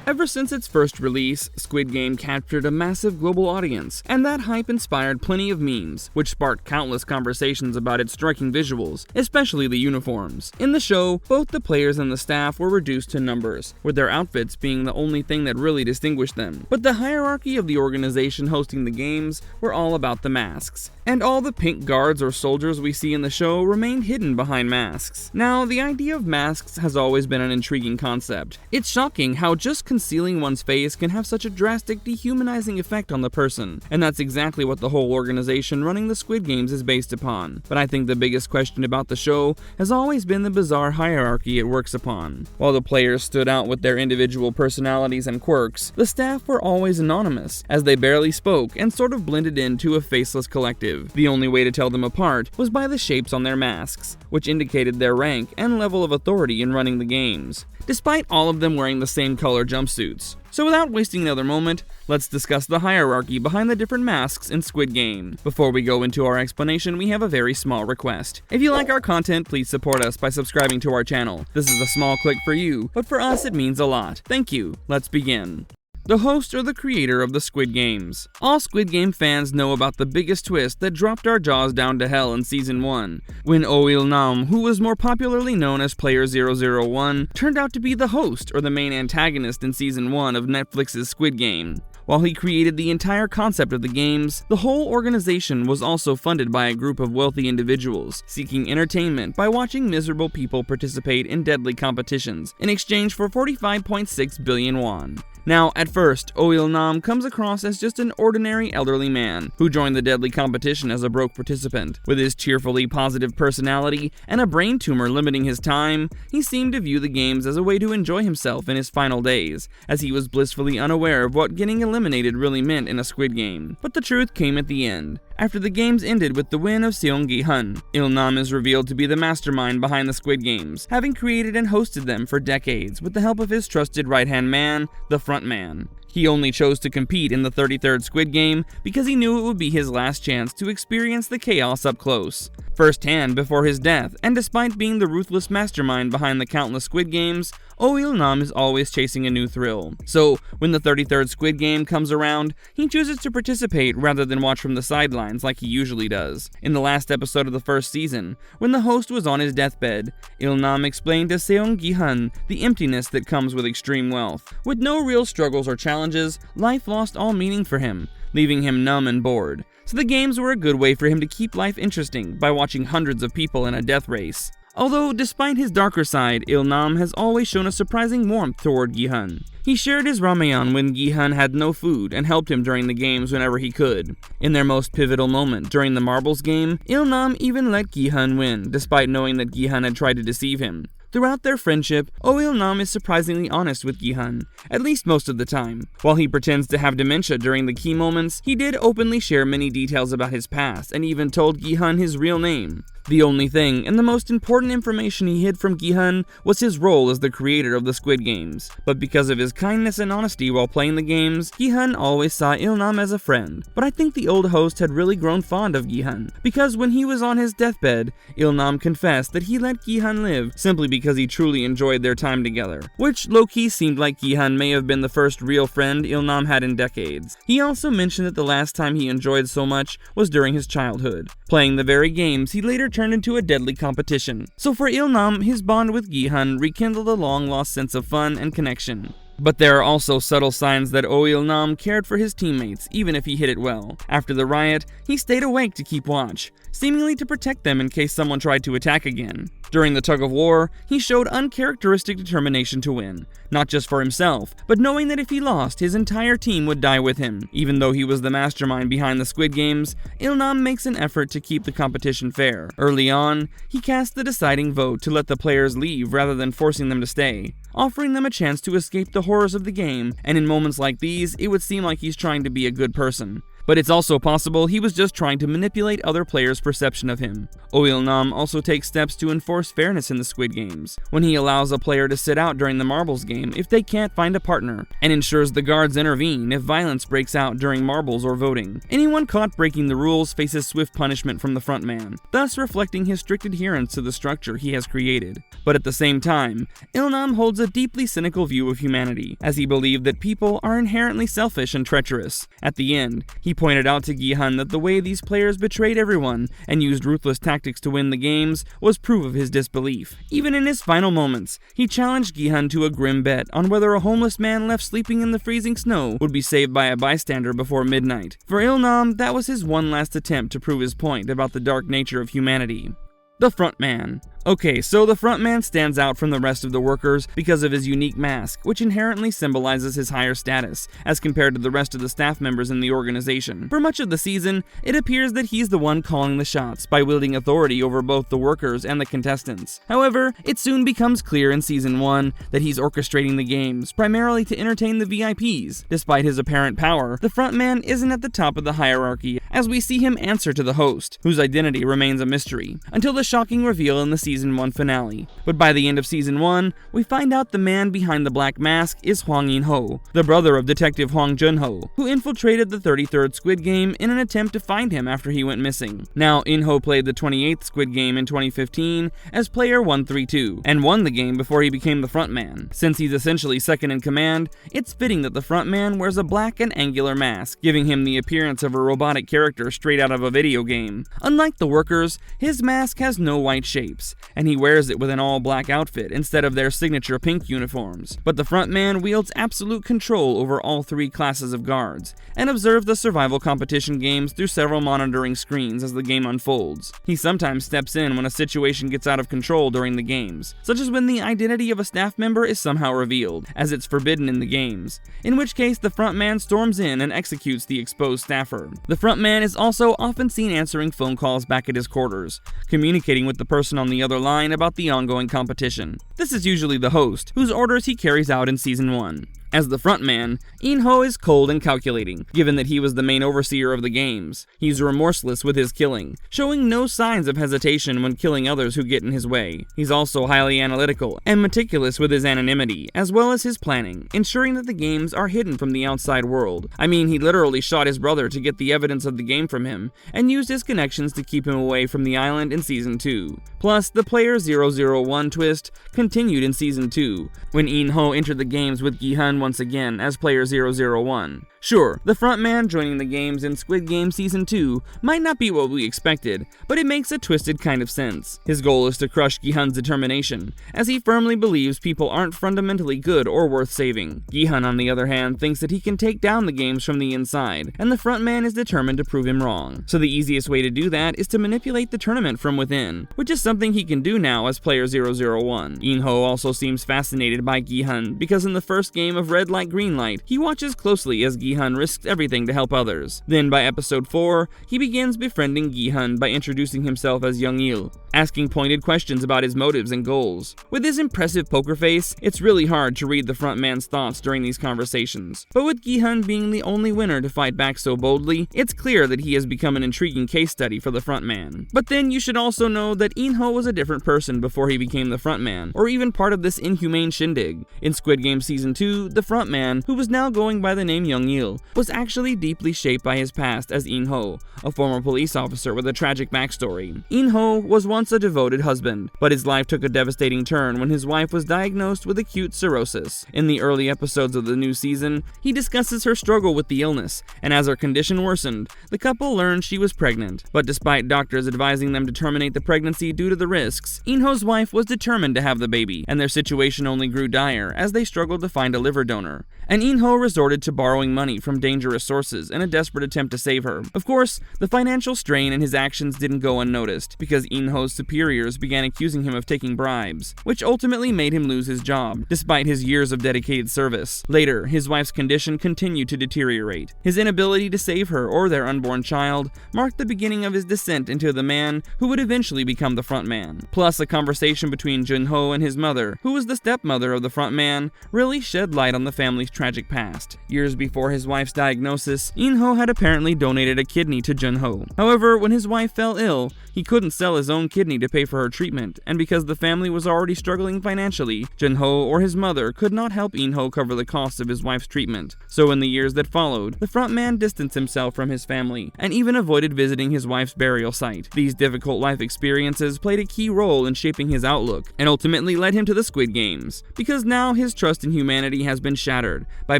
Ever since its first release, Squid Game captured a massive global audience, and that hype inspired plenty of memes, which sparked countless conversations about its striking visuals, especially the uniforms. In the show, both the players and the staff were reduced to numbers, with their outfits being the only thing that really distinguished them. But the hierarchy of the organization hosting the games were all about the masks, and all the pink guards or soldiers we see in the show remained hidden behind masks. Now, the idea of masks has always been an intriguing concept. It's shocking how just concealing one's face can have such a drastic dehumanizing effect on the person, and that's exactly what the whole organization running the Squid Games is based upon. But I think the biggest question about the show has always been the bizarre hierarchy it works upon. While the players stood out with their individual personalities and quirks, the staff were always anonymous, as they barely spoke and sort of blended into a faceless collective. The only way to tell them apart was by the shapes on their masks, which indicated their rank and level of authority in running the games, despite all of them wearing the same color jumpsuits. So without wasting another moment, let's discuss the hierarchy behind the different masks in Squid Game. Before we go into our explanation, we have a very small request. If you like our content, please support us by subscribing to our channel. This is a small click for you, but for us it means a lot. Thank you. Let's begin. The host or the creator of the Squid Games. All Squid Game fans know about the biggest twist that dropped our jaws down to hell in Season 1, when Oh Il-nam, who was more popularly known as Player 001, turned out to be the host or the main antagonist in Season 1 of Netflix's Squid Game. While he created the entire concept of the games, the whole organization was also funded by a group of wealthy individuals seeking entertainment by watching miserable people participate in deadly competitions in exchange for 45.6 billion won. Now, at first, Oh Il-nam comes across as just an ordinary elderly man who joined the deadly competition as a broke participant. With his cheerfully positive personality and a brain tumor limiting his time, he seemed to view the games as a way to enjoy himself in his final days, as he was blissfully unaware of what getting eliminated really meant in a Squid Game. But the truth came at the end. After the games ended with the win of Seong-gi-hun, Il-nam is revealed to be the mastermind behind the Squid Games, having created and hosted them for decades with the help of his trusted right-hand man, the front man. He only chose to compete in the 33rd Squid Game because he knew it would be his last chance to experience the chaos up close, firsthand before his death, and despite being the ruthless mastermind behind the countless Squid Games, Oh Il-nam is always chasing a new thrill. So, when the 33rd Squid Game comes around, he chooses to participate rather than watch from the sidelines like he usually does. In the last episode of the first season, when the host was on his deathbed, Il-nam explained to Seong-gi-hun the emptiness that comes with extreme wealth. With no real struggles or challenges, life lost all meaning for him, leaving him numb and bored. So the games were a good way for him to keep life interesting by watching hundreds of people in a death race. Although, despite his darker side, Il-nam has always shown a surprising warmth toward Gi-hun. He shared his ramyeon when Gi-hun had no food and helped him during the games whenever he could. In their most pivotal moment, during the marbles game, Il-nam even let Gi-hun win, despite knowing that Gi-hun had tried to deceive him. Throughout their friendship, Oh Il-nam is surprisingly honest with Gi-hun, at least most of the time. While he pretends to have dementia during the key moments, he did openly share many details about his past and even told Gi-hun his real name. The only thing, and the most important information he hid from Gi-hun, was his role as the creator of the Squid Games. But because of his kindness and honesty while playing the games, Gi-hun always saw Il-nam as a friend. But I think the old host had really grown fond of Gi-hun, because when he was on his deathbed, Il-nam confessed that he let Gi-hun live simply because he truly enjoyed their time together, which low-key seemed like Gi-hun may have been the first real friend Il-nam had in decades. He also mentioned that the last time he enjoyed so much was during his childhood, playing the very games he later turned into a deadly competition. So for Il-nam, his bond with Gi-hun rekindled a long-lost sense of fun and connection. But there are also subtle signs that Oh Il-nam cared for his teammates, even if he hid it well. After the riot, he stayed awake to keep watch, seemingly to protect them in case someone tried to attack again. During the tug-of-war, he showed uncharacteristic determination to win, not just for himself, but knowing that if he lost, his entire team would die with him. Even though he was the mastermind behind the Squid Games, Il-nam makes an effort to keep the competition fair. Early on, he cast the deciding vote to let the players leave rather than forcing them to stay, offering them a chance to escape the horrors of the game, and in moments like these, it would seem like he's trying to be a good person. but it's also possible he was just trying to manipulate other players' perception of him. Nam also takes steps to enforce fairness in the Squid Games, when he allows a player to sit out during the marbles game if they can't find a partner, and ensures the guards intervene if violence breaks out during marbles or voting. Anyone caught breaking the rules faces swift punishment from the frontman, thus reflecting his strict adherence to the structure he has created. But at the same time, Ilnam holds a deeply cynical view of humanity, as he believed that people are inherently selfish and treacherous. At the end, he pointed out to Gi-hun that the way these players betrayed everyone and used ruthless tactics to win the games was proof of his disbelief. Even in his final moments, he challenged Gi-hun to a grim bet on whether a homeless man left sleeping in the freezing snow would be saved by a bystander before midnight. For Ilnam, that was his one last attempt to prove his point about the dark nature of humanity. The frontman. Okay, so the frontman stands out from the rest of the workers because of his unique mask, which inherently symbolizes his higher status, as compared to the rest of the staff members in the organization. For much of the season, it appears that he's the one calling the shots by wielding authority over both the workers and the contestants. However, it soon becomes clear in Season 1 that he's orchestrating the games, primarily to entertain the VIPs. Despite his apparent power, the frontman isn't at the top of the hierarchy, as we see him answer to the host, whose identity remains a mystery, until the shocking reveal in the Season 1 finale. But by the end of Season 1, we find out the man behind the black mask is Hwang In-ho, the brother of Detective Hwang Jun-ho, who infiltrated the 33rd Squid Game in an attempt to find him after he went missing. Now, In-ho played the 28th Squid Game in 2015 as player 132, and won the game before he became the frontman. Since he's essentially second in command, it's fitting that the frontman wears a black and angular mask, giving him the appearance of a robotic character straight out of a video game. Unlike the workers, his mask has no white shapes, and he wears it with an all-black outfit instead of their signature pink uniforms. But the frontman wields absolute control over all three classes of guards, and observes the survival competition games through several monitoring screens as the game unfolds. He sometimes steps in when a situation gets out of control during the games, such as when the identity of a staff member is somehow revealed, as it's forbidden in the games, in which case the frontman storms in and executes the exposed staffer. The frontman is also often seen answering phone calls back at his quarters, communicating with the person on the other line about the ongoing competition. This is usually the host, whose orders he carries out in Season 1. As the frontman, In-ho is cold and calculating, given that he was the main overseer of the games. He's remorseless with his killing, showing no signs of hesitation when killing others who get in his way. He's also highly analytical and meticulous with his anonymity, as well as his planning, ensuring that the games are hidden from the outside world. I mean, he literally shot his brother to get the evidence of the game from him, and used his connections to keep him away from the island in Season 2. Plus, the Player 001 twist continued in Season 2, when In-ho entered the games with Gi-hun once again as Player 001. Sure, the frontman joining the games in Squid Game Season 2 might not be what we expected, but it makes a twisted kind of sense. His goal is to crush Gi-hun's determination, as he firmly believes people aren't fundamentally good or worth saving. Gi-hun, on the other hand, thinks that he can take down the games from the inside, and the frontman is determined to prove him wrong. So the easiest way to do that is to manipulate the tournament from within, which is something he can do now as Player 001. In-ho also seems fascinated by Gi-hun, because in the first game of Red Light Green Light, he watches closely as Gi-hun risks everything to help others. Then by episode 4, he begins befriending Gi-hun by introducing himself as Young-il, asking pointed questions about his motives and goals. With his impressive poker face, it's really hard to read the frontman's thoughts during these conversations. But with Gi-hun being the only winner to fight back so boldly, it's clear that he has become an intriguing case study for the frontman. But then you should also know that In-ho was a different person before he became the frontman, or even part of this inhumane shindig. In Squid Game Season 2, the frontman, who was now going by the name Young-il, was actually deeply shaped by his past as In-ho, a former police officer with a tragic backstory. In-ho was once a devoted husband, but his life took a devastating turn when his wife was diagnosed with acute cirrhosis. In the early episodes of the new season, he discusses her struggle with the illness, and as her condition worsened, the couple learned she was pregnant. But despite doctors advising them to terminate the pregnancy due to the risks, In-ho's wife was determined to have the baby, and their situation only grew dire as they struggled to find a liver donor. And In-ho resorted to borrowing money from dangerous sources in a desperate attempt to save her. Of course, the financial strain and his actions didn't go unnoticed, because In-ho's superiors began accusing him of taking bribes, which ultimately made him lose his job, despite his years of dedicated service. Later, his wife's condition continued to deteriorate. His inability to save her or their unborn child marked the beginning of his descent into the man who would eventually become the frontman. Plus, a conversation between Jun-ho and his mother, who was the stepmother of the frontman, really shed light on the family's tragic past. Years before his his wife's diagnosis, In-ho had apparently donated a kidney to Jun-ho. However, when his wife fell ill, he couldn't sell his own kidney to pay for her treatment, and because the family was already struggling financially, Jun-ho or his mother could not help In-ho cover the cost of his wife's treatment. So in the years that followed, the frontman distanced himself from his family, and even avoided visiting his wife's burial site. These difficult life experiences played a key role in shaping his outlook, and ultimately led him to the Squid Games, because now his trust in humanity has been shattered by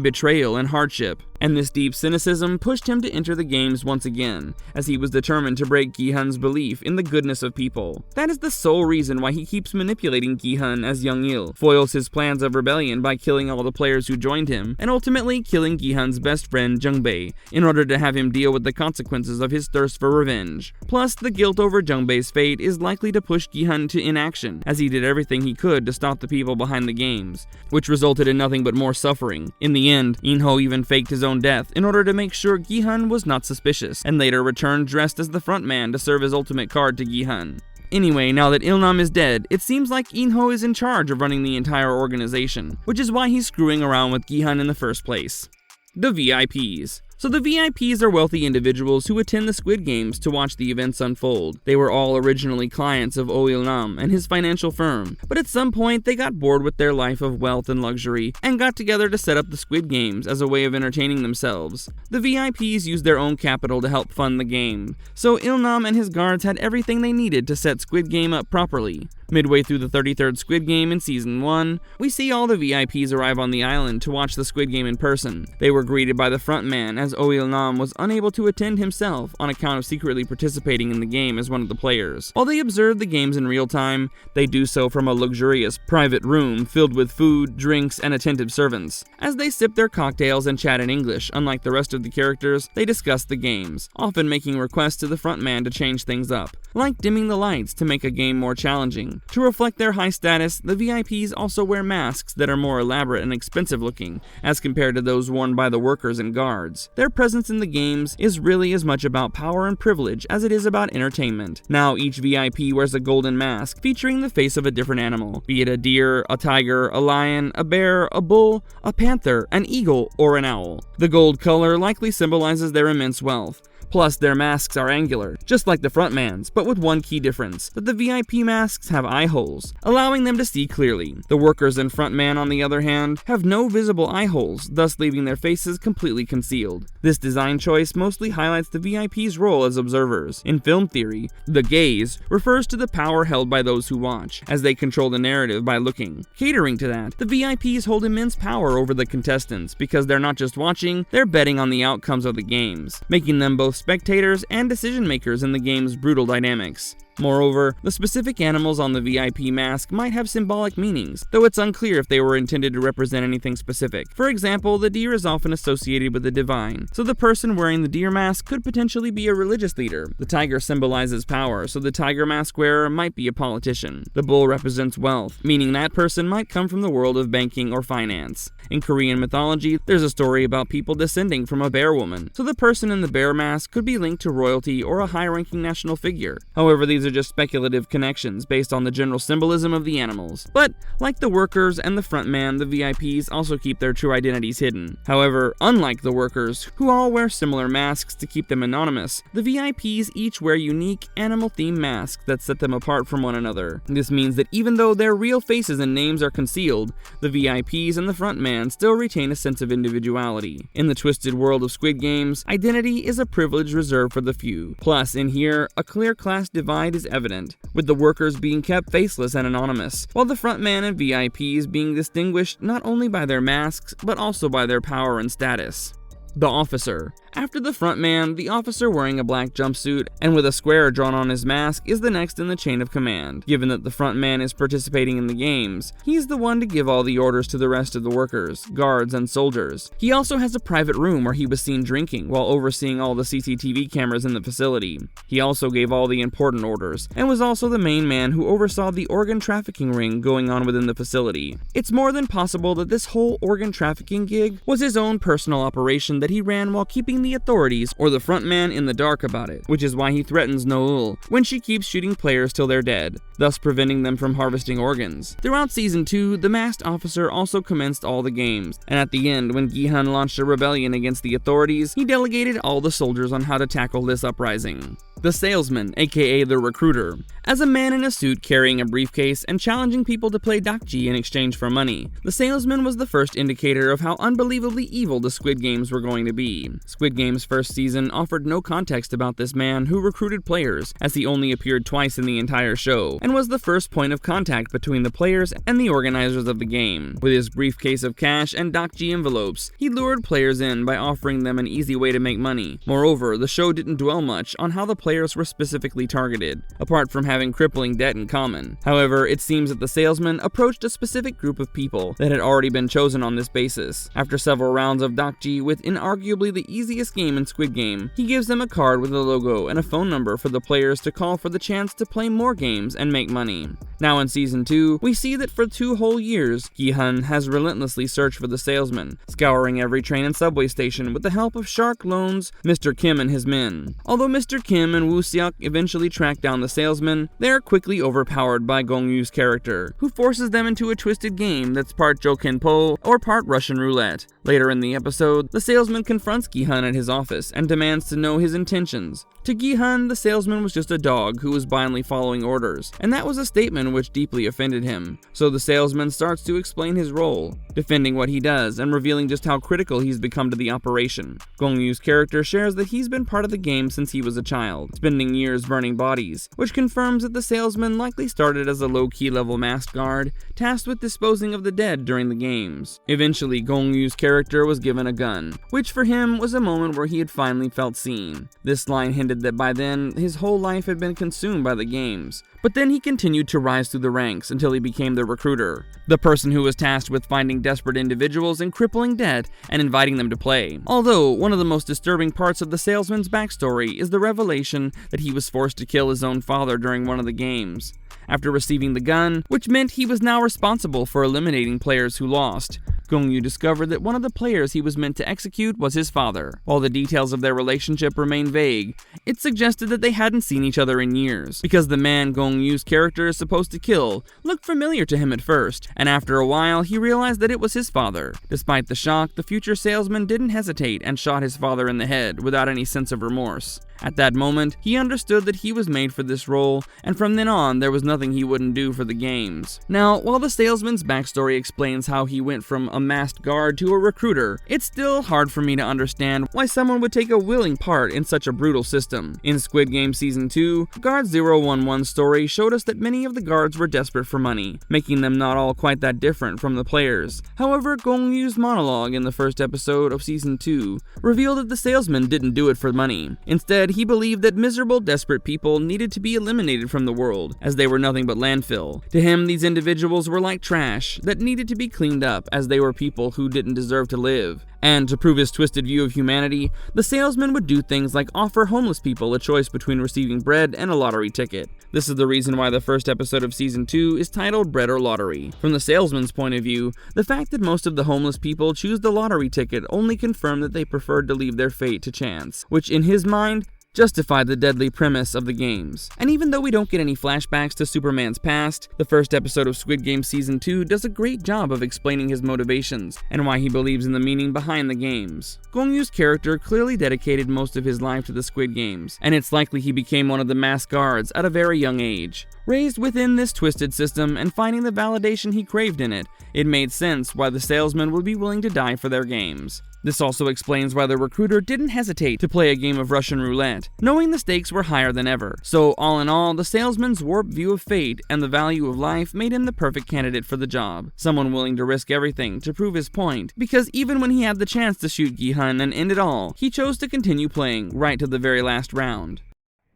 betrayal and hardship. And this deep cynicism pushed him to enter the games once again, as he was determined to break Gi-hun's belief in the goodness of people. That is the sole reason why he keeps manipulating Gi-hun as Young-il, foils his plans of rebellion by killing all the players who joined him, and ultimately killing Gi-hun's best friend Jung-bae, in order to have him deal with the consequences of his thirst for revenge. Plus, the guilt over Jung-bae's fate is likely to push Gi-hun to inaction, as he did everything he could to stop the people behind the games, which resulted in nothing but more suffering. In the end, In-ho even faked his own death in order to make sure Gi-hun was not suspicious, and later returned dressed as the frontman to serve as ultimate card to Gi-hun. Anyway, now that Il-nam is dead, it seems like In-ho is in charge of running the entire organization, which is why he's screwing around with Gi-hun in the first place. The VIPs. So the VIPs are wealthy individuals who attend the Squid Games to watch the events unfold. They were all originally clients of Oh Il-nam and his financial firm, but at some point they got bored with their life of wealth and luxury and got together to set up the Squid Games as a way of entertaining themselves. The VIPs used their own capital to help fund the game, so Il-nam and his guards had everything they needed to set Squid Game up properly. Midway through the 33rd Squid Game in Season 1, we see all the VIPs arrive on the island to watch the Squid Game in person. They were greeted by the frontman as Oh Il-nam was unable to attend himself on account of secretly participating in the game as one of the players. While they observe the games in real time, they do so from a luxurious private room filled with food, drinks, and attentive servants. As they sip their cocktails and chat in English, unlike the rest of the characters, they discuss the games, often making requests to the frontman to change things up, like dimming the lights to make a game more challenging. To reflect their high status, the VIPs also wear masks that are more elaborate and expensive looking, as compared to those worn by the workers and guards. Their presence in the games is really as much about power and privilege as it is about entertainment. Now each VIP wears a golden mask featuring the face of a different animal, be it a deer, a tiger, a lion, a bear, a bull, a panther, an eagle, or an owl. The gold color likely symbolizes their immense wealth. Plus, their masks are angular, just like the frontman's, but with one key difference, that the VIP masks have eye holes, allowing them to see clearly. The workers and frontman, on the other hand, have no visible eye holes, thus leaving their faces completely concealed. This design choice mostly highlights the VIP's role as observers. In film theory, the gaze refers to the power held by those who watch, as they control the narrative by looking. Catering to that, the VIPs hold immense power over the contestants, because they're not just watching, they're betting on the outcomes of the games, making them both spectators and decision makers in the game's brutal dynamics. Moreover, the specific animals on the VIP mask might have symbolic meanings, though it's unclear if they were intended to represent anything specific. For example, the deer is often associated with the divine, so the person wearing the deer mask could potentially be a religious leader. The tiger symbolizes power, so the tiger mask wearer might be a politician. The bull represents wealth, meaning that person might come from the world of banking or finance. In Korean mythology, there's a story about people descending from a bear woman, so the person in the bear mask could be linked to royalty or a high-ranking national figure. However, these are just speculative connections based on the general symbolism of the animals. But, like the workers and the frontman, the VIPs also keep their true identities hidden. However, unlike the workers, who all wear similar masks to keep them anonymous, the VIPs each wear unique animal-themed masks that set them apart from one another. This means that even though their real faces and names are concealed, the VIPs and the frontman still retain a sense of individuality. In the twisted world of Squid Games, identity is a privilege reserved for the few. Plus, in here, a clear class divide is evident, with the workers being kept faceless and anonymous, while the frontman and VIPs being distinguished not only by their masks, but also by their power and status. The officer. After the frontman, the officer wearing a black jumpsuit and with a square drawn on his mask is the next in the chain of command. Given that the frontman is participating in the games, he's the one to give all the orders to the rest of the workers, guards, and soldiers. He also has a private room where he was seen drinking while overseeing all the CCTV cameras in the facility. He also gave all the important orders, and was also the main man who oversaw the organ trafficking ring going on within the facility. It's more than possible that this whole organ trafficking gig was his own personal operation that he ran while keeping letting the authorities or the frontman in the dark about it, which is why he threatens Noel when she keeps shooting players till they're dead, thus preventing them from harvesting organs. Throughout Season 2, the masked officer also commenced all the games, and at the end, when Gi-hun launched a rebellion against the authorities, he delegated all the soldiers on how to tackle this uprising. The Salesman, aka the Recruiter. As a man in a suit carrying a briefcase and challenging people to play dakji in exchange for money, the Salesman was the first indicator of how unbelievably evil the Squid Games were going to be. Squid Game's first season offered no context about this man who recruited players, as he only appeared twice in the entire show, and was the first point of contact between the players and the organizers of the game. With his briefcase of cash and dakji envelopes, he lured players in by offering them an easy way to make money. Moreover, the show didn't dwell much on how the players were specifically targeted, apart from having crippling debt in common. However, it seems that the Salesman approached a specific group of people that had already been chosen on this basis. After several rounds of dakji with inarguably the easiest game in Squid Game, he gives them a card with a logo and a phone number for the players to call for the chance to play more games and make money. Now in Season 2, we see that for 2 whole years, Gi-hun has relentlessly searched for the Salesman, scouring every train and subway station with the help of Shark Loan's Mr. Kim and his men. Although Mr. Kim and Woo-seok eventually track down the Salesman, they are quickly overpowered by Gong-yu's character, who forces them into a twisted game that's part Jokenpo or part Russian roulette. Later in the episode, the Salesman confronts Gi-hun at his office and demands to know his intentions. To Gi-hun, the Salesman was just a dog who was blindly following orders, and that was a statement which deeply offended him. So the Salesman starts to explain his role, defending what he does and revealing just how critical he's become to the operation. Gong-yu's character shares that he's been part of the game since he was a child, spending years burning bodies, which confirms that the Salesman likely started as a low-key level masked guard, tasked with disposing of the dead during the games. Eventually, Gong-yu's character was given a gun, which for him was a moment where he had finally felt seen. This line hinted that by then, his whole life had been consumed by the games. But then he continued to rise through the ranks until he became the Recruiter, the person who was tasked with finding desperate individuals in crippling debt and inviting them to play. Although, one of the most disturbing parts of the Salesman's backstory is the revelation that he was forced to kill his own father during one of the games. After receiving the gun, which meant he was now responsible for eliminating players who lost, Gong-yu discovered that one of the players he was meant to execute was his father. While the details of their relationship remain vague, it suggested that they hadn't seen each other in years, because the man Gong-yu's character is supposed to kill looked familiar to him at first, and after a while he realized that it was his father. Despite the shock, the future Salesman didn't hesitate and shot his father in the head without any sense of remorse. At that moment, he understood that he was made for this role, and from then on, there was nothing he wouldn't do for the games. Now, while the Salesman's backstory explains how he went from a masked guard to a recruiter, it's still hard for me to understand why someone would take a willing part in such a brutal system. In Squid Game Season 2, Guard 011's story showed us that many of the guards were desperate for money, making them not all quite that different from the players. However, Gong-yu's monologue in the first episode of Season 2 revealed that the Salesman didn't do it for money. Instead, he believed that miserable, desperate people needed to be eliminated from the world, as they were nothing but landfill. To him, these individuals were like trash that needed to be cleaned up, as they were people who didn't deserve to live. And to prove his twisted view of humanity, the Salesman would do things like offer homeless people a choice between receiving bread and a lottery ticket. This is the reason why the first episode of Season 2 is titled Bread or Lottery. From the Salesman's point of view, the fact that most of the homeless people choose the lottery ticket only confirmed that they preferred to leave their fate to chance, which in his mind justified the deadly premise of the games. And even though we don't get any flashbacks to Superman's past, the first episode of Squid Game Season 2 does a great job of explaining his motivations and why he believes in the meaning behind the games. Gong-yu's character clearly dedicated most of his life to the Squid Games, and it's likely he became one of the masked guards at a very young age. Raised within this twisted system and finding the validation he craved in it, it made sense why the Salesman would be willing to die for their games. This also explains why the Recruiter didn't hesitate to play a game of Russian roulette, knowing the stakes were higher than ever. So all in all, the Salesman's warped view of fate and the value of life made him the perfect candidate for the job. Someone willing to risk everything to prove his point, because even when he had the chance to shoot Gi-hun and end it all, he chose to continue playing right to the very last round.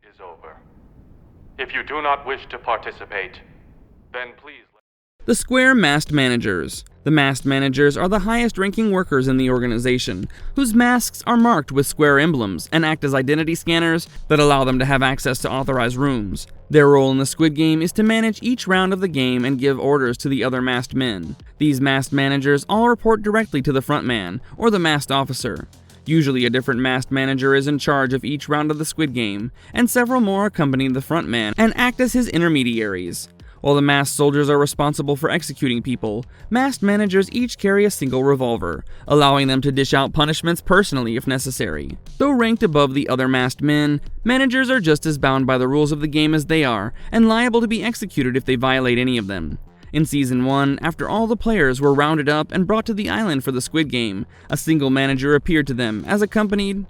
Is over. If you do not wish to participate, then please... The Square Masked Managers. The masked managers are the highest-ranking workers in the organization, whose masks are marked with square emblems and act as identity scanners that allow them to have access to authorized rooms. Their role in the Squid Game is to manage each round of the game and give orders to the other masked men. These masked managers all report directly to the frontman, or the masked officer. Usually a different masked manager is in charge of each round of the Squid Game, and several more accompany the front man and act as his intermediaries. While the masked soldiers are responsible for executing people, masked managers each carry a single revolver, allowing them to dish out punishments personally if necessary. Though ranked above the other masked men, managers are just as bound by the rules of the game as they are, and liable to be executed if they violate any of them. In Season 1, after all the players were rounded up and brought to the island for the Squid Game, a single manager appeared to them accompanied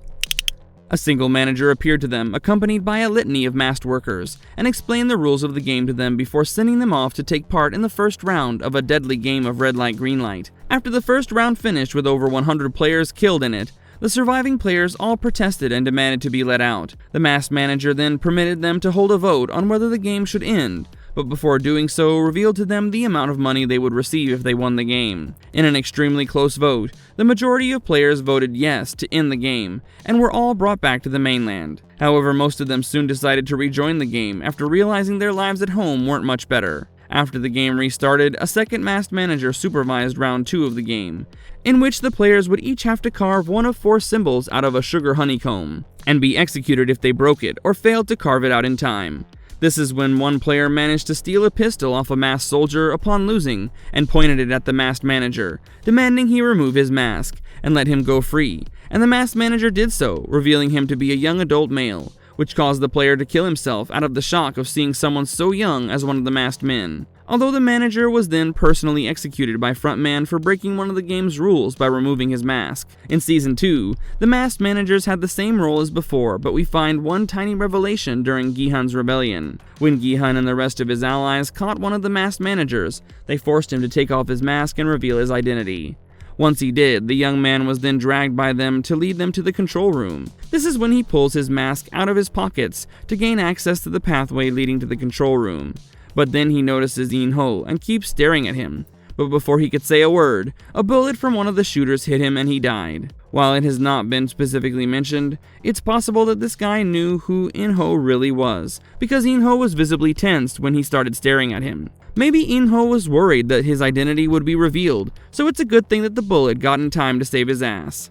by a litany of masked workers, and explained the rules of the game to them before sending them off to take part in the first round of a deadly game of red light green light. After the first round finished with over 100 players killed in it, the surviving players all protested and demanded to be let out. The masked manager then permitted them to hold a vote on whether the game should end, but before doing so revealed to them the amount of money they would receive if they won the game. In an extremely close vote, the majority of players voted yes to end the game, and were all brought back to the mainland. However, most of them soon decided to rejoin the game after realizing their lives at home weren't much better. After the game restarted, a second masked manager supervised round 2 of the game, in which the players would each have to carve one of 4 symbols out of a sugar honeycomb, and be executed if they broke it or failed to carve it out in time. This is when one player managed to steal a pistol off a masked soldier upon losing and pointed it at the masked manager, demanding he remove his mask and let him go free, and the masked manager did so, revealing him to be a young adult male, which caused the player to kill himself out of the shock of seeing someone so young as one of the masked men. Although the manager was then personally executed by Frontman for breaking one of the game's rules by removing his mask. In Season 2, the masked managers had the same role as before, but we find one tiny revelation during Gihan's rebellion. When Gihan and the rest of his allies caught one of the masked managers, they forced him to take off his mask and reveal his identity. Once he did, the young man was then dragged by them to lead them to the control room. This is when he pulls his mask out of his pockets to gain access to the pathway leading to the control room. But then he notices In-ho and keeps staring at him. But before he could say a word, a bullet from one of the shooters hit him and he died. While it has not been specifically mentioned, it's possible that this guy knew who In-ho really was, because In-ho was visibly tensed when he started staring at him. Maybe In-ho was worried that his identity would be revealed, so it's a good thing that the bullet got in time to save his ass.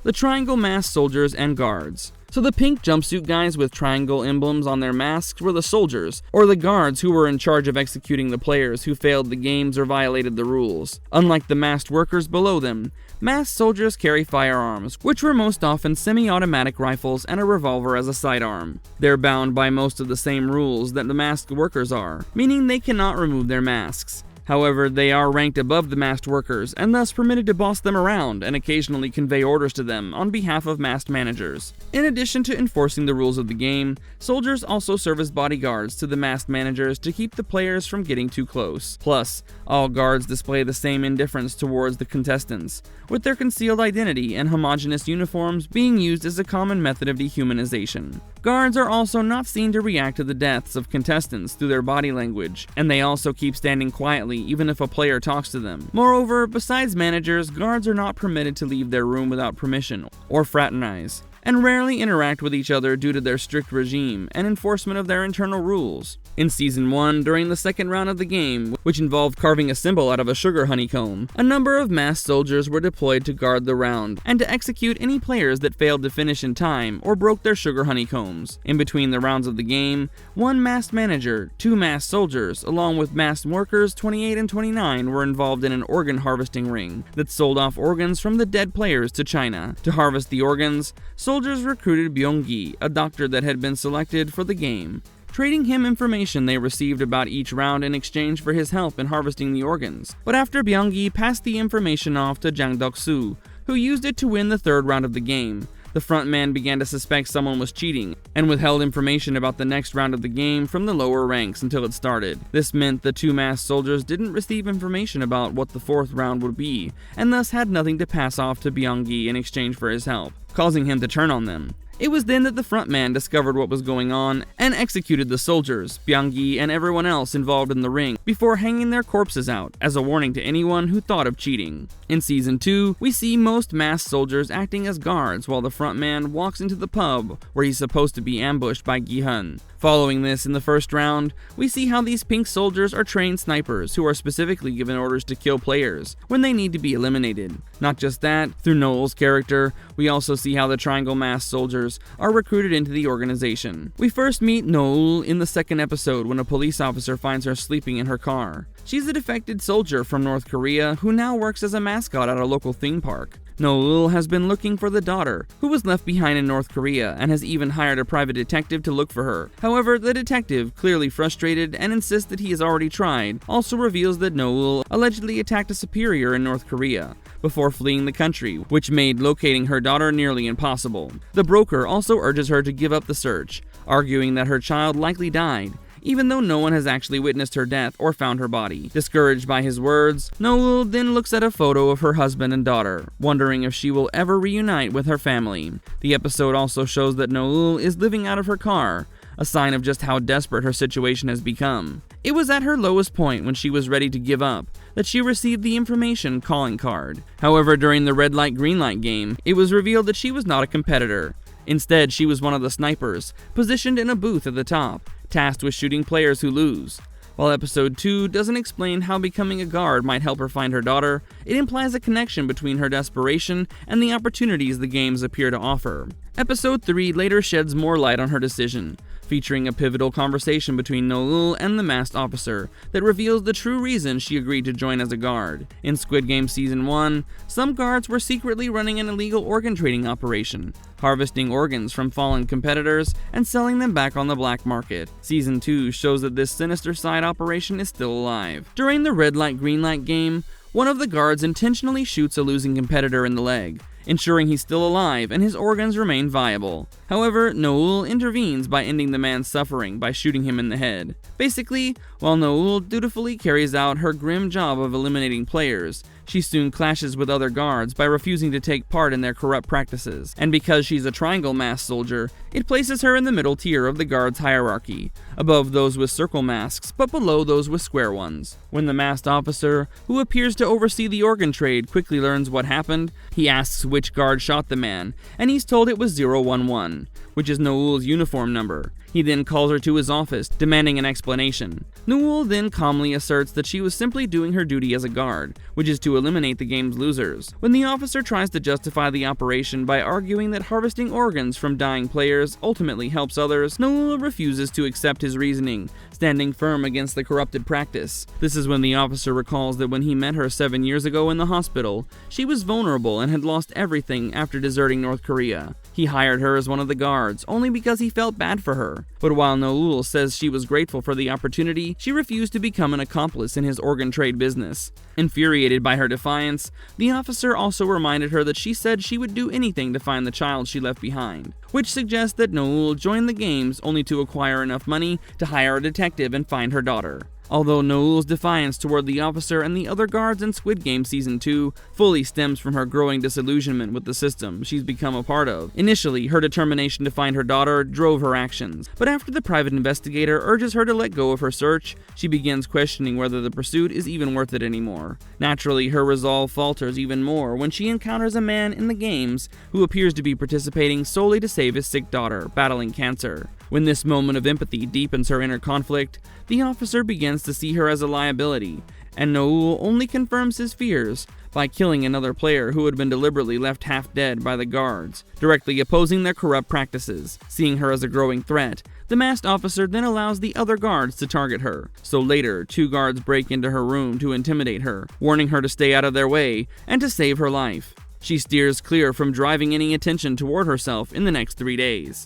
The triangle masked soldiers and guards. So the pink jumpsuit guys with triangle emblems on their masks were the soldiers, or the guards who were in charge of executing the players who failed the games or violated the rules. Unlike the masked workers below them, masked soldiers carry firearms, which were most often semi-automatic rifles and a revolver as a sidearm. They're bound by most of the same rules that the masked workers are, meaning they cannot remove their masks. However, they are ranked above the masked workers and thus permitted to boss them around and occasionally convey orders to them on behalf of masked managers. In addition to enforcing the rules of the game, soldiers also serve as bodyguards to the masked managers to keep the players from getting too close. Plus, all guards display the same indifference towards the contestants, with their concealed identity and homogeneous uniforms being used as a common method of dehumanization. Guards are also not seen to react to the deaths of contestants through their body language, and they also keep standing quietly even if a player talks to them. Moreover, besides managers, guards are not permitted to leave their room without permission or fraternize, and rarely interact with each other due to their strict regime and enforcement of their internal rules. In Season 1, during the second round of the game, which involved carving a symbol out of a sugar honeycomb, a number of masked soldiers were deployed to guard the round and to execute any players that failed to finish in time or broke their sugar honeycombs. In between the rounds of the game, one masked manager, 2 masked soldiers, along with masked workers 28 and 29 were involved in an organ harvesting ring that sold off organs from the dead players to China. To harvest the organs, soldiers recruited Byung-gi, a doctor that had been selected for the game, trading him information they received about each round in exchange for his help in harvesting the organs. But after Byung-gi passed the information off to Jang Dok-soo, who used it to win the third round of the game, the front man began to suspect someone was cheating, and withheld information about the next round of the game from the lower ranks until it started. This meant the 2 masked soldiers didn't receive information about what the 4th round would be, and thus had nothing to pass off to Byung-gi in exchange for his help, causing him to turn on them. It was then that the front man discovered what was going on and executed the soldiers, Byung-gi, and everyone else involved in the ring before hanging their corpses out as a warning to anyone who thought of cheating. In Season 2, we see most masked soldiers acting as guards while the front man walks into the pub where he's supposed to be ambushed by Gi-hun. Following this, in the first round, we see how these pink soldiers are trained snipers who are specifically given orders to kill players when they need to be eliminated. Not just that, through Noel's character, we also see how the triangle masked soldiers are recruited into the organization. We first meet Noel in the second episode when a police officer finds her sleeping in her car. She's a defected soldier from North Korea who now works as a mascot at a local theme park. Noel has been looking for the daughter, who was left behind in North Korea, and has even hired a private detective to look for her. However, the detective, clearly frustrated and insists that he has already tried, also reveals that Noel allegedly attacked a superior in North Korea before fleeing the country, which made locating her daughter nearly impossible. The broker also urges her to give up the search, arguing that her child likely died, even though no one has actually witnessed her death or found her body. Discouraged by his words, Noel then looks at a photo of her husband and daughter, wondering if she will ever reunite with her family. The episode also shows that Noel is living out of her car, a sign of just how desperate her situation has become. It was at her lowest point when she was ready to give up that she received the information calling card. However, during the red light green light game, it was revealed that she was not a competitor. Instead, she was one of the snipers, positioned in a booth at the top, tasked with shooting players who lose. While episode 2 doesn't explain how becoming a guard might help her find her daughter, it implies a connection between her desperation and the opportunities the games appear to offer. Episode 3 later sheds more light on her decision, featuring a pivotal conversation between Noel and the masked officer that reveals the true reason she agreed to join as a guard. In Squid Game Season 1, some guards were secretly running an illegal organ trading operation, harvesting organs from fallen competitors and selling them back on the black market. Season 2 shows that this sinister side operation is still alive. During the red light green light game, one of the guards intentionally shoots a losing competitor in the leg, ensuring he's still alive and his organs remain viable. However, Noel intervenes by ending the man's suffering by shooting him in the head. Basically, while Noel dutifully carries out her grim job of eliminating players, she soon clashes with other guards by refusing to take part in their corrupt practices. And because she's a triangle masked soldier, it places her in the middle tier of the guards' hierarchy, above those with circle masks, but below those with square ones. When the masked officer, who appears to oversee the organ trade, quickly learns what happened, he asks which guard shot the man, and he's told it was 011, which is Noel's uniform number. He then calls her to his office, demanding an explanation. Noel then calmly asserts that she was simply doing her duty as a guard, which is to eliminate the game's losers. When the officer tries to justify the operation by arguing that harvesting organs from dying players ultimately helps others, Noel refuses to accept his reasoning, standing firm against the corrupted practice. This is when the officer recalls that when he met her 7 years ago in the hospital, she was vulnerable and had lost everything after deserting North Korea. He hired her as one of the guards, only because he felt bad for her. But while Noel says she was grateful for the opportunity, she refused to become an accomplice in his organ trade business. Infuriated by her defiance, the officer also reminded her that she said she would do anything to find the child she left behind, which suggests that Noel joined the games only to acquire enough money to hire a detective and find her daughter. Although Noel's defiance toward the officer and the other guards in Squid Game Season 2 fully stems from her growing disillusionment with the system she's become a part of. Initially, her determination to find her daughter drove her actions, but after the private investigator urges her to let go of her search, she begins questioning whether the pursuit is even worth it anymore. Naturally, her resolve falters even more when she encounters a man in the games who appears to be participating solely to save his sick daughter, battling cancer. When this moment of empathy deepens her inner conflict, the officer begins to see her as a liability, and Noel only confirms his fears by killing another player who had been deliberately left half dead by the guards, directly opposing their corrupt practices. Seeing her as a growing threat, the masked officer then allows the other guards to target her. So later, 2 guards break into her room to intimidate her, warning her to stay out of their way and to save her life. She steers clear from driving any attention toward herself in the next 3 days.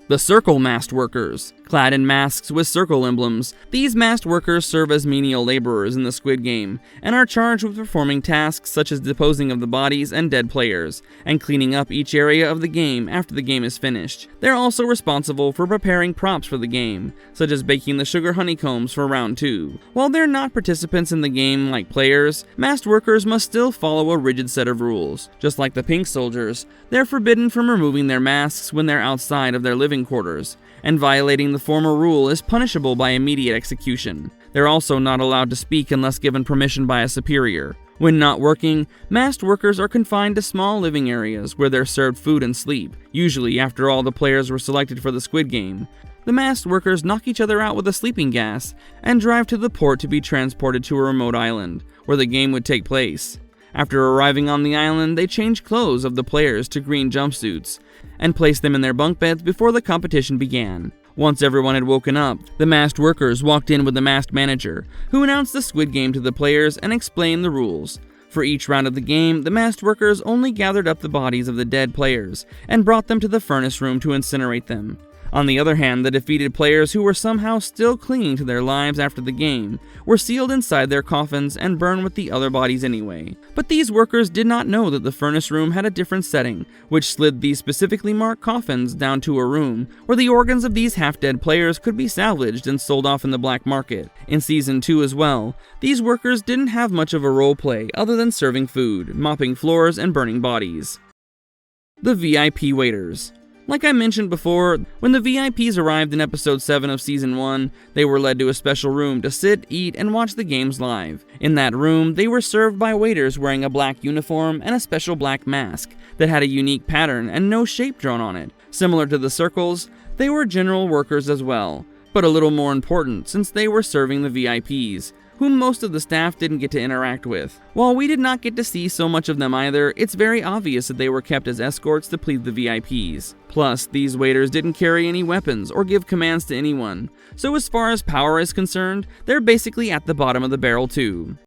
The Circle Masked Workers, Clad in masks with circle emblems, these masked workers serve as menial laborers in the Squid Game, and are charged with performing tasks such as disposing of the bodies and dead players, and cleaning up each area of the game after the game is finished. They're also responsible for preparing props for the game, such as baking the sugar honeycombs for round 2. While they're not participants in the game like players, masked workers must still follow a rigid set of rules. Just like the pink soldiers, they're forbidden from removing their masks when they're outside of their living quarters, and violating the former rule is punishable by immediate execution. They're also not allowed to speak unless given permission by a superior. When not working, masked workers are confined to small living areas where they're served food and sleep, usually after all the players were selected for the Squid Game. The masked workers knock each other out with a sleeping gas and drive to the port to be transported to a remote island, where the game would take place. After arriving on the island, they change clothes of the players to green jumpsuits, and place them in their bunk beds before the competition began. Once everyone had woken up, the masked workers walked in with the masked manager, who announced the Squid Game to the players and explained the rules. For each round of the game, the masked workers only gathered up the bodies of the dead players and brought them to the furnace room to incinerate them. On the other hand, the defeated players who were somehow still clinging to their lives after the game were sealed inside their coffins and burned with the other bodies anyway. But these workers did not know that the furnace room had a different setting, which slid these specifically marked coffins down to a room where the organs of these half-dead players could be salvaged and sold off in the black market. In Season 2 as well, these workers didn't have much of a role play other than serving food, mopping floors, and burning bodies. The VIP waiters. Like I mentioned before, when the VIPs arrived in episode 7 of season 1, they were led to a special room to sit, eat, and watch the games live. In that room, they were served by waiters wearing a black uniform and a special black mask that had a unique pattern and no shape drawn on it. Similar to the circles, they were general workers as well, but a little more important since they were serving the VIPs, whom most of the staff didn't get to interact with. While we did not get to see so much of them either, it's very obvious that they were kept as escorts to please the VIPs. Plus, these waiters didn't carry any weapons or give commands to anyone, so as far as power is concerned, they're basically at the bottom of the barrel too.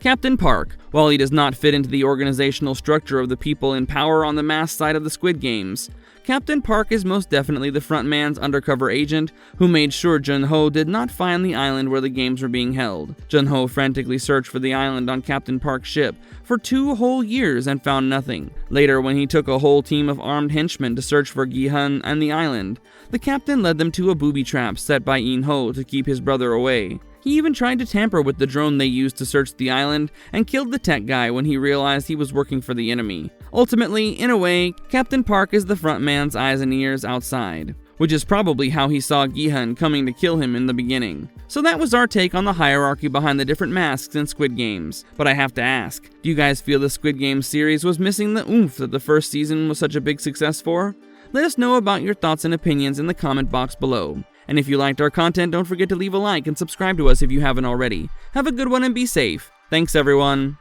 Captain Park. While he does not fit into the organizational structure of the people in power on the mass side of the Squid Games, Captain Park is most definitely the frontman's undercover agent who made sure Jun-ho did not find the island where the games were being held. Jun-ho frantically searched for the island on Captain Park's ship for 2 whole years and found nothing. Later, when he took a whole team of armed henchmen to search for Gi-hun and the island, the captain led them to a booby trap set by In-ho to keep his brother away. He even tried to tamper with the drone they used to search the island and killed the tech guy when he realized he was working for the enemy. Ultimately, in a way, Captain Park is the frontman's eyes and ears outside, which is probably how he saw Gi-hun coming to kill him in the beginning. So that was our take on the hierarchy behind the different masks in Squid Games. But I have to ask, do you guys feel the Squid Game series was missing the oomph that the first season was such a big success for? Let us know about your thoughts and opinions in the comment box below. And if you liked our content, don't forget to leave a like and subscribe to us if you haven't already. Have a good one and be safe. Thanks everyone.